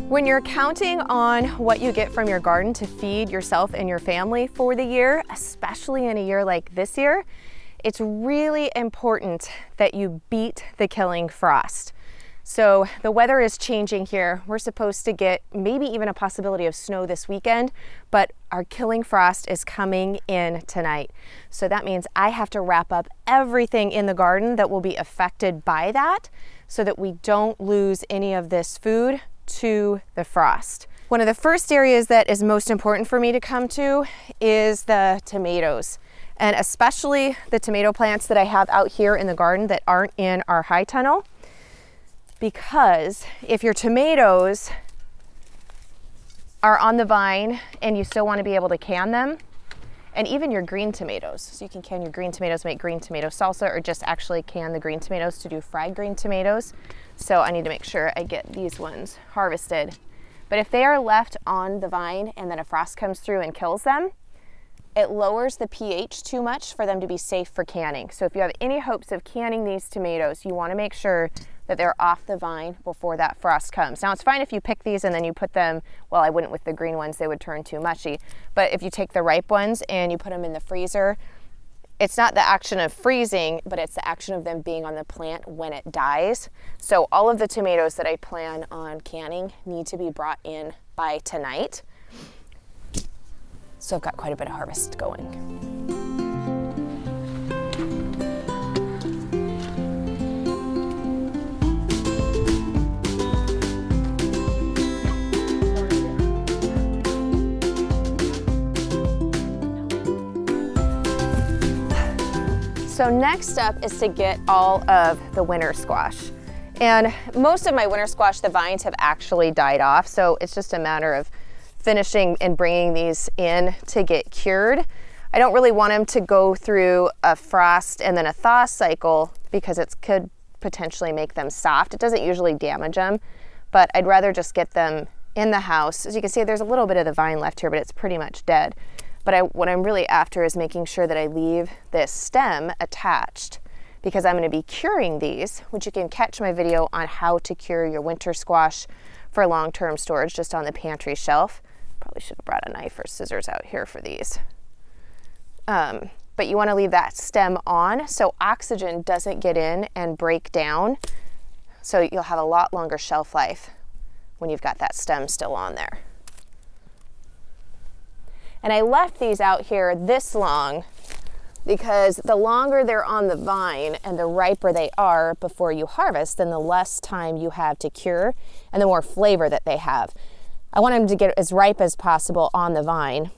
When you're counting on what you get from your garden to feed yourself and your family for the year, especially in a year like this year, it's really important that you beat the killing frost. So the weather is changing here. We're supposed to get maybe even a possibility of snow this weekend, but our killing frost is coming in tonight. So that means I have to wrap up everything in the garden that will be affected by that so that we don't lose any of this food to the frost. One of the first areas that is most important for me to come to is the tomatoes, and especially the tomato plants that I have out here in the garden that aren't in our high tunnel. Because if your tomatoes are on the vine and you still want to be able to can them, and even your green tomatoes, so you can can your green tomatoes, make green tomato salsa, or just actually can the green tomatoes to do fried green tomatoes. So I need to make sure I get these ones harvested. But if they are left on the vine and then a frost comes through and kills them, it lowers the pH too much for them to be safe for canning. So if you have any hopes of canning these tomatoes, you want to make sure that they're off the vine before that frost comes. Now it's fine if you pick these and then you put them, well, I wouldn't with the green ones, they would turn too mushy. But if you take the ripe ones and you put them in the freezer, it's not the action of freezing, but it's the action of them being on the plant when it dies. So all of the tomatoes that I plan on canning need to be brought in by tonight. So I've got quite a bit of harvest going. So next up is to get all of the winter squash. And most of my winter squash, the vines have actually died off. So it's just a matter of finishing and bringing these in to get cured. I don't really want them to go through a frost and then a thaw cycle because it could potentially make them soft. It doesn't usually damage them, but I'd rather just get them in the house. As you can see, there's a little bit of the vine left here, but it's pretty much dead. But what I'm really after is making sure that I leave this stem attached because I'm going to be curing these, which you can catch my video on how to cure your winter squash for long-term storage just on the pantry shelf. Probably should have brought a knife or scissors out here for these. But you want to leave that stem on so oxygen doesn't get in and break down. So you'll have a lot longer shelf life when you've got that stem still on there. And I left these out here this long because the longer they're on the vine and the riper they are before you harvest, then the less time you have to cure and the more flavor that they have. I want them to get as ripe as possible on the vine.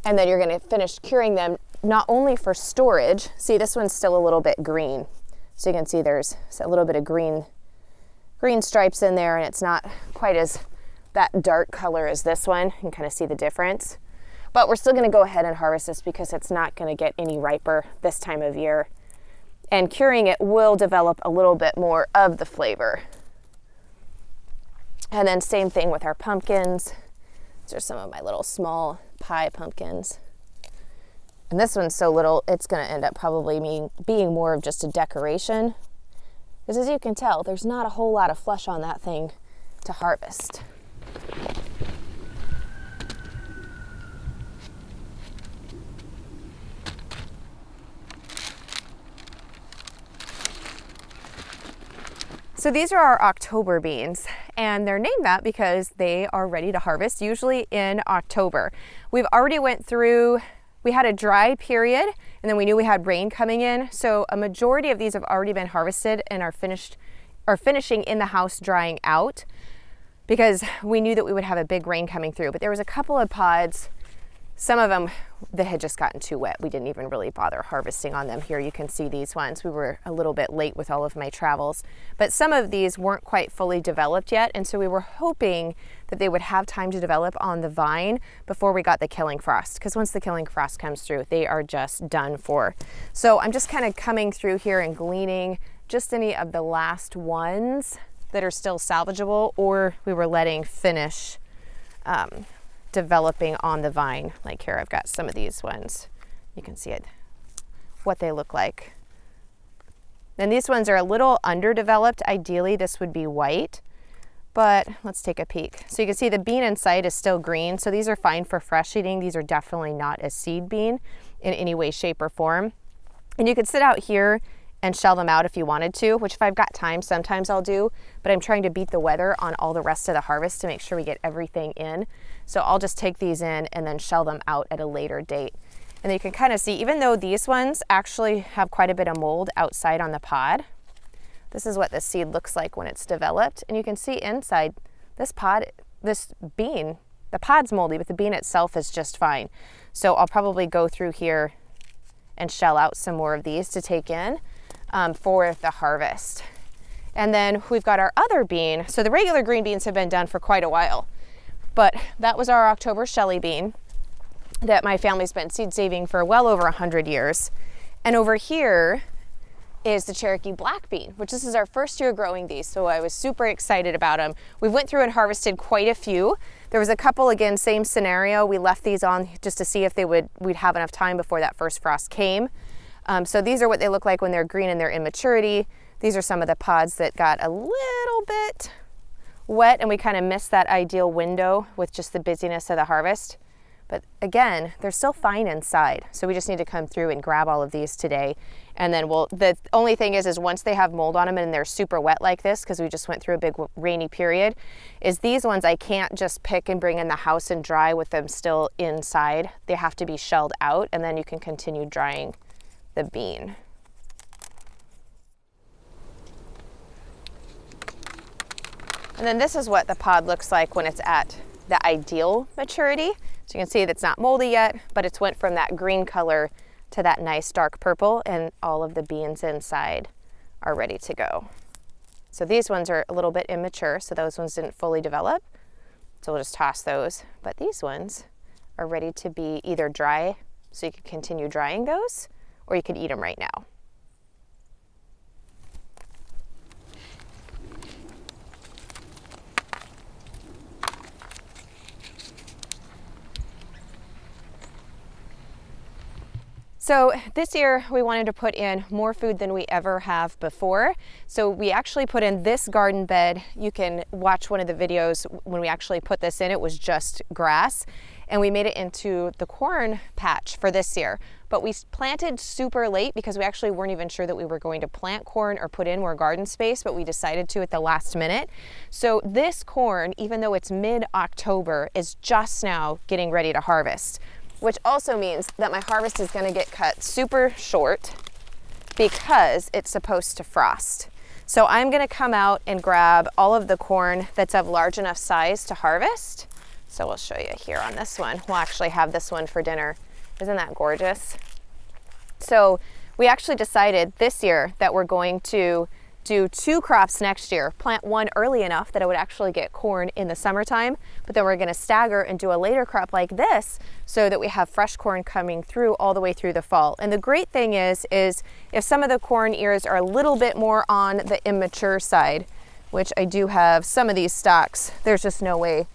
And then you're going to finish curing them not only for storage. See, this one's still a little bit green. So you can see there's a little bit of green stripes in there, and it's not quite as that dark color as this one. You can kind of see the difference. But we're still going to go ahead and harvest this because it's not going to get any riper this time of year. And curing it will develop a little bit more of the flavor. And then same thing with our pumpkins. These are some of my little small pie pumpkins. And this one's so little, it's going to end up probably being more of just a decoration. Because as you can tell, there's not a whole lot of flesh on that thing to harvest. So these are our October beans, and they're named that because they are ready to harvest, usually in October. We've already went through, we had a dry period, and then we knew we had rain coming in. So a majority of these have already been harvested and are finishing in the house drying out because we knew that we would have a big rain coming through. But there was a couple of pods, some of them that had just gotten too wet. We didn't even really bother harvesting on them. Here you can see these ones. We were a little bit late with all of my travels, but some of these weren't quite fully developed yet. And so we were hoping that they would have time to develop on the vine before we got the killing frost. Because once the killing frost comes through, they are just done for. So I'm just kind of coming through here and gleaning just any of the last ones that are still salvageable or we were letting finish developing on the vine. Like here, I've got some of these ones. You can see it, what they look like. And these ones are a little underdeveloped. Ideally, this would be white, but let's take a peek. So you can see the bean inside is still green. So these are fine for fresh eating. These are definitely not a seed bean in any way, shape, or form. And you could sit out here and shell them out if you wanted to, which if I've got time, sometimes I'll do, but I'm trying to beat the weather on all the rest of the harvest to make sure we get everything in. So I'll just take these in and then shell them out at a later date. And then you can kind of see, even though these ones actually have quite a bit of mold outside on the pod, this is what the seed looks like when it's developed. And you can see inside this pod, this bean, the pod's moldy, but the bean itself is just fine. So I'll probably go through here and shell out some more of these to take in for the harvest. And then we've got our other bean. So the regular green beans have been done for quite a while, but that was our October Shelly bean that my family's been seed saving for well over 100 years. And over here is the Cherokee black bean, which this is our first year growing these, so I was super excited about them. We went through and harvested quite a few. There was a couple, again, same scenario. We left these on just to see if we'd have enough time before that first frost came. So these are what they look like when they're green and they're immaturity. These are some of the pods that got a little bit wet, and we kind of missed that ideal window with just the busyness of the harvest. But again, they're still fine inside. So we just need to come through and grab all of these today. And then the only thing is once they have mold on them and they're super wet like this, because we just went through a big rainy period, is these ones I can't just pick and bring in the house and dry with them still inside. They have to be shelled out, and then you can continue drying the bean. And then this is what the pod looks like when it's at the ideal maturity. So you can see that's not moldy yet, but it's went from that green color to that nice dark purple, and all of the beans inside are ready to go. So these ones are a little bit immature, so those ones didn't fully develop. So we'll just toss those. But these ones are ready to be either dry, so you can continue drying those, or you can eat them right now. So this year we wanted to put in more food than we ever have before. So we actually put in this garden bed. You can watch one of the videos when we actually put this in. It was just grass, and we made it into the corn patch for this year. But we planted super late because we actually weren't even sure that we were going to plant corn or put in more garden space, but we decided to at the last minute. So this corn, even though it's mid-October, is just now getting ready to harvest, which also means that my harvest is going to get cut super short because it's supposed to frost. So I'm going to come out and grab all of the corn that's of large enough size to harvest. So we'll show you here on this one. We'll actually have this one for dinner. Isn't that gorgeous? So we actually decided this year that we're going to do 2 crops next year. Plant one early enough that I would actually get corn in the summertime, but then we're going to stagger and do a later crop like this so that we have fresh corn coming through all the way through the fall. And the great thing is if some of the corn ears are a little bit more on the immature side, which I do have some of these stalks, there's just no way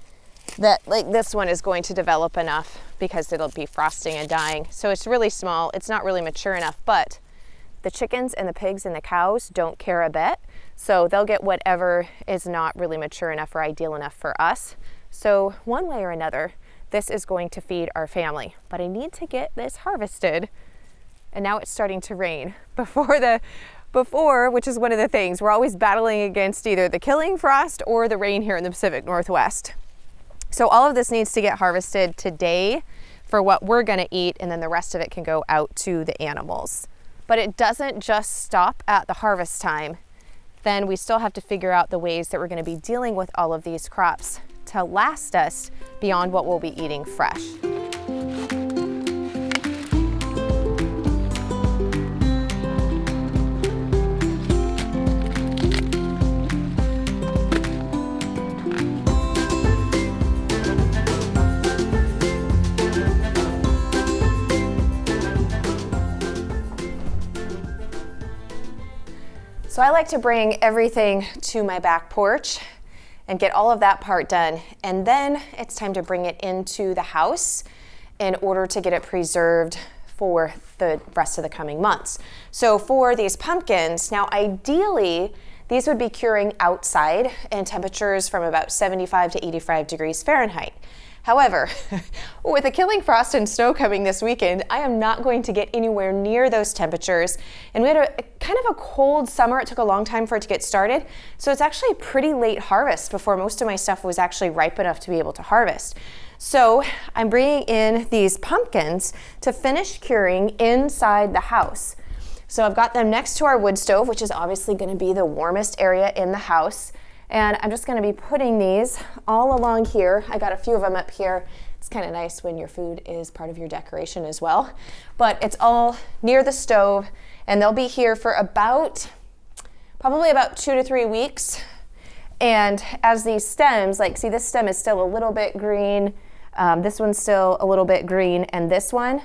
that like this one is going to develop enough because it'll be frosting and dying. So it's really small. It's not really mature enough, but the chickens and the pigs and the cows don't care a bit. So they'll get whatever is not really mature enough or ideal enough for us. So one way or another, this is going to feed our family. But I need to get this harvested. And now it's starting to rain. Before, which is one of the things, we're always battling against either the killing frost or the rain here in the Pacific Northwest. So all of this needs to get harvested today for what we're gonna eat, and then the rest of it can go out to the animals. But it doesn't just stop at the harvest time. Then we still have to figure out the ways that we're going to be dealing with all of these crops to last us beyond what we'll be eating fresh. So I like to bring everything to my back porch and get all of that part done. And then it's time to bring it into the house in order to get it preserved for the rest of the coming months. So for these pumpkins, now ideally these would be curing outside in temperatures from about 75 to 85 degrees Fahrenheit. However, with a killing frost and snow coming this weekend, I am not going to get anywhere near those temperatures. And we had a kind of a cold summer. It took a long time for it to get started. So it's actually a pretty late harvest before most of my stuff was actually ripe enough to be able to harvest. So I'm bringing in these pumpkins to finish curing inside the house. So I've got them next to our wood stove, which is obviously going to be the warmest area in the house. And I'm just going to be putting these all along here. I got a few of them up here. It's kind of nice when your food is part of your decoration as well. But it's all near the stove, and they'll be here for probably about 2 to 3 weeks. And as these stems, like see, this stem is still a little bit green. This one's still a little bit green, and this one.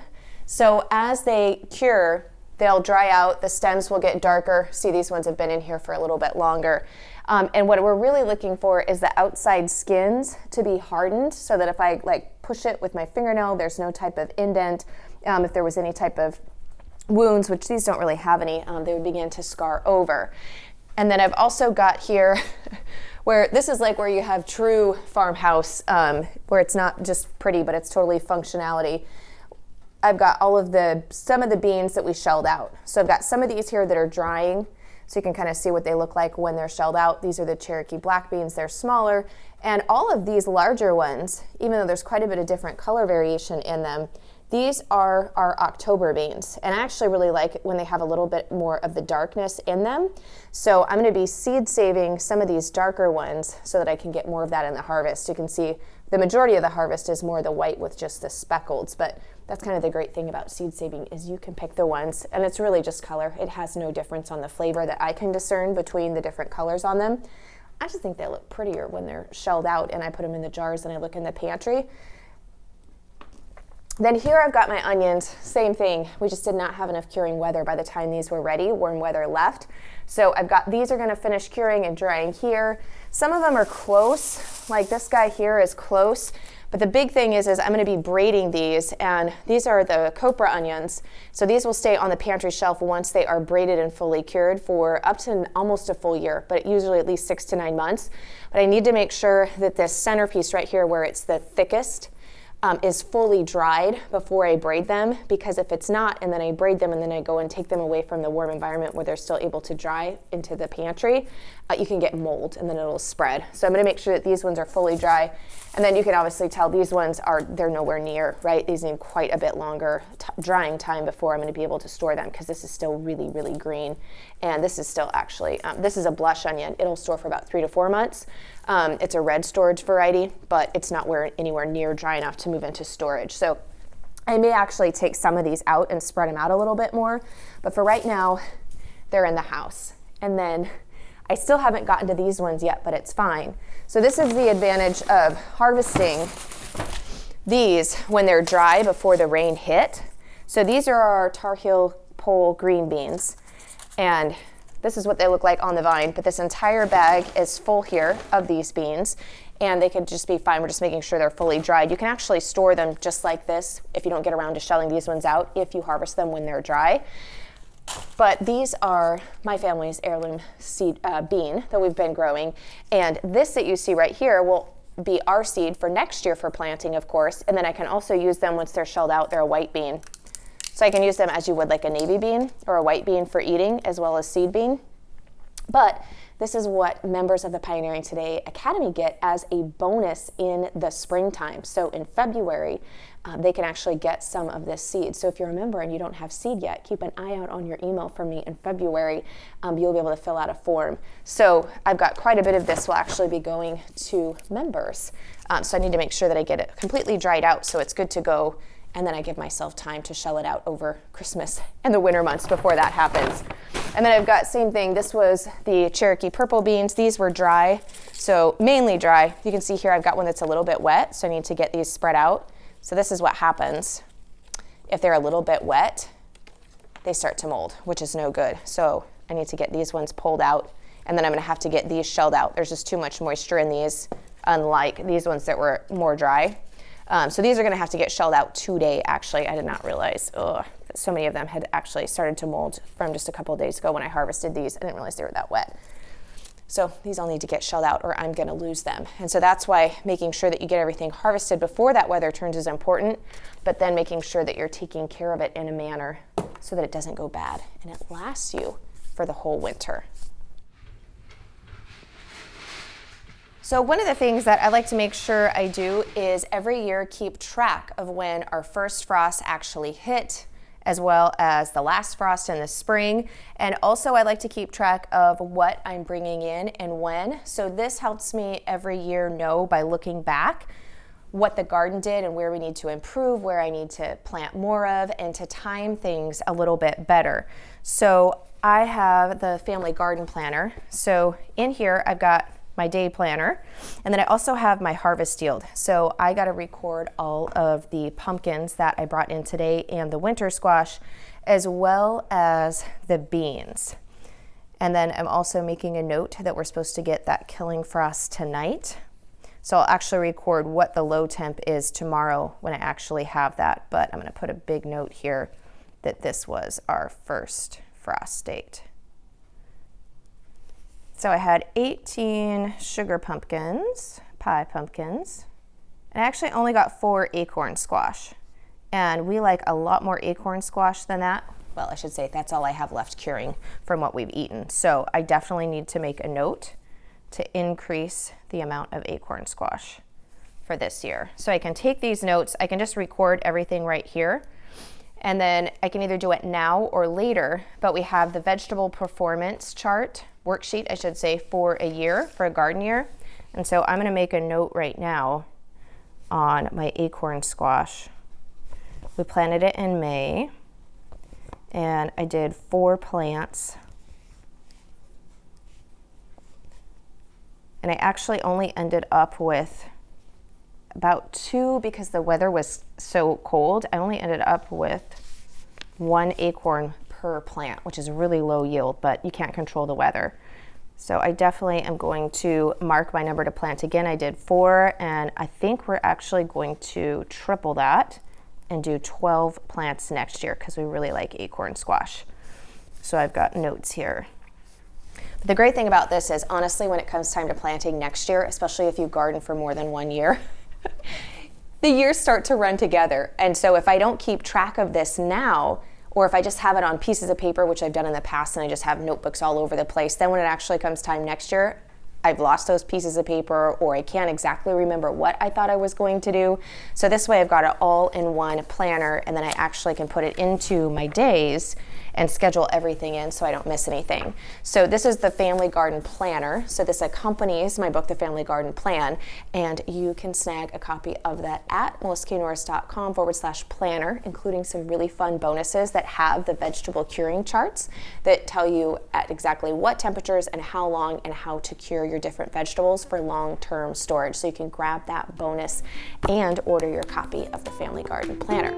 So as they cure, they'll dry out, the stems will get darker. See, these ones have been in here for a little bit longer. And what we're really looking for is the outside skins to be hardened so that if I like push it with my fingernail, there's no type of indent. If there was any type of wounds, which these don't really have any, they would begin to scar over. And then I've also got here where this is like where you have true farmhouse, where it's not just pretty, but it's totally functionality. I've got some of the beans that we shelled out. So I've got some of these here that are drying, so you can kind of see what they look like when they're shelled out. These are the Cherokee black beans. They're smaller. And all of these larger ones, even though there's quite a bit of different color variation in them, these are our October beans. And I actually really like it when they have a little bit more of the darkness in them. So I'm going to be seed saving some of these darker ones so that I can get more of that in the harvest. You can see the majority of the harvest is more the white with just the speckleds, but that's kind of the great thing about seed saving is you can pick the ones, and it's really just color. It has no difference on the flavor that I can discern between the different colors on them. I just think they look prettier when they're shelled out and I put them in the jars and I look in the pantry. Then here I've got my onions, same thing. We just did not have enough curing weather by the time these were ready, warm weather left. So I've got, these are gonna finish curing and drying here. Some of them are close, like this guy here is close, but the big thing is I'm gonna be braiding these, and these are the copra onions. So these will stay on the pantry shelf once they are braided and fully cured for up to almost a full year, but usually at least 6 to 9 months. But I need to make sure that this centerpiece right here where it's the thickest is fully dried before I braid them, because if it's not and then I braid them and then I go and take them away from the warm environment where they're still able to dry into the pantry, you can get mold and then it'll spread. So I'm going to make sure that these ones are fully dry, and then you can obviously tell these ones they're nowhere near, right? These need quite a bit longer drying time before I'm going to be able to store them, because this is still really, really green, and this is still actually, this is a blush onion. It'll store for about 3 to 4 months. It's a red storage variety, but it's not anywhere near dry enough to move into storage. So I may actually take some of these out and spread them out a little bit more, but for right now, they're in the house. And then I still haven't gotten to these ones yet, but it's fine. So this is the advantage of harvesting these when they're dry before the rain hit. So these are our Tar Heel pole green beans, and this is what they look like on the vine, but this entire bag is full here of these beans, and they could just be fine. We're just making sure they're fully dried. You can actually store them just like this if you don't get around to shelling these ones out, if you harvest them when they're dry. But these are my family's heirloom seed bean that we've been growing, and this that you see right here will be our seed for next year for planting, of course, and then I can also use them once they're shelled out. They're a white bean. So I can use them as you would like a navy bean or a white bean for eating, as well as seed bean. But this is what members of the Pioneering Today Academy get as a bonus in the springtime. So in February, they can actually get some of this seed. So if you're a member and you don't have seed yet, keep an eye out on your email from me in February. You'll be able to fill out a form. So I've got quite a bit of this will actually be going to members. So I need to make sure that I get it completely dried out so it's good to go, and then I give myself time to shell it out over Christmas and the winter months before that happens. And then I've got same thing. This was the Cherokee purple beans. These were dry, so mainly dry. You can see here I've got one that's a little bit wet, so I need to get these spread out. So this is what happens. If they're a little bit wet, they start to mold, which is no good. So I need to get these ones pulled out, and then I'm gonna have to get these shelled out. There's just too much moisture in these, unlike these ones that were more dry. So these are gonna have to get shelled out today, actually. I did not realize that so many of them had actually started to mold from just a couple of days ago when I harvested these. I didn't realize they were that wet. So these all need to get shelled out or I'm gonna lose them. And so that's why making sure that you get everything harvested before that weather turns is important, but then making sure that you're taking care of it in a manner so that it doesn't go bad and it lasts you for the whole winter. So one of the things that I like to make sure I do is every year keep track of when our first frost actually hit, as well as the last frost in the spring. And also I like to keep track of what I'm bringing in and when. So this helps me every year know by looking back what the garden did and where we need to improve, where I need to plant more of, and to time things a little bit better. So I have the family garden planner. So in here I've got my day planner, and then I also have my harvest yield. So I got to record all of the pumpkins that I brought in today and the winter squash, as well as the beans. And then I'm also making a note that we're supposed to get that killing frost tonight. So I'll actually record what the low temp is tomorrow when I actually have that, but I'm going to put a big note here that this was our first frost date. So I had 18 sugar pumpkins, pie pumpkins, and I actually only got 4 acorn squash. And we like a lot more acorn squash than that. Well, I should say that's all I have left curing from what we've eaten. So I definitely need to make a note to increase the amount of acorn squash for this year. So I can take these notes, I can just record everything right here, and then I can either do it now or later, but we have the vegetable performance chart, worksheet, I should say, for a year, for a garden year. And so I'm gonna make a note right now on my acorn squash. We planted it in May, and I did 4 plants. And I actually only ended up with about 2 because the weather was so cold. I only ended up with 1 acorn per plant, which is really low yield, but you can't control the weather. So I definitely am going to mark my number to plant again. I did 4, and I think we're actually going to triple that and do 12 plants next year because we really like acorn squash. So I've got notes here. But the great thing about this is, honestly, when it comes time to planting next year, especially if you garden for more than 1 year, the years start to run together. And so if I don't keep track of this now, or if I just have it on pieces of paper, which I've done in the past, and I just have notebooks all over the place, then when it actually comes time next year, I've lost those pieces of paper, or I can't exactly remember what I thought I was going to do. So this way I've got it all in one planner, and then I actually can put it into my days and schedule everything in so I don't miss anything. So this is the Family Garden Planner. So this accompanies my book, The Family Garden Plan, and you can snag a copy of that at melissanorris.com/planner, including some really fun bonuses that have the vegetable curing charts that tell you at exactly what temperatures and how long and how to cure your different vegetables for long-term storage. So you can grab that bonus and order your copy of the Family Garden Planner.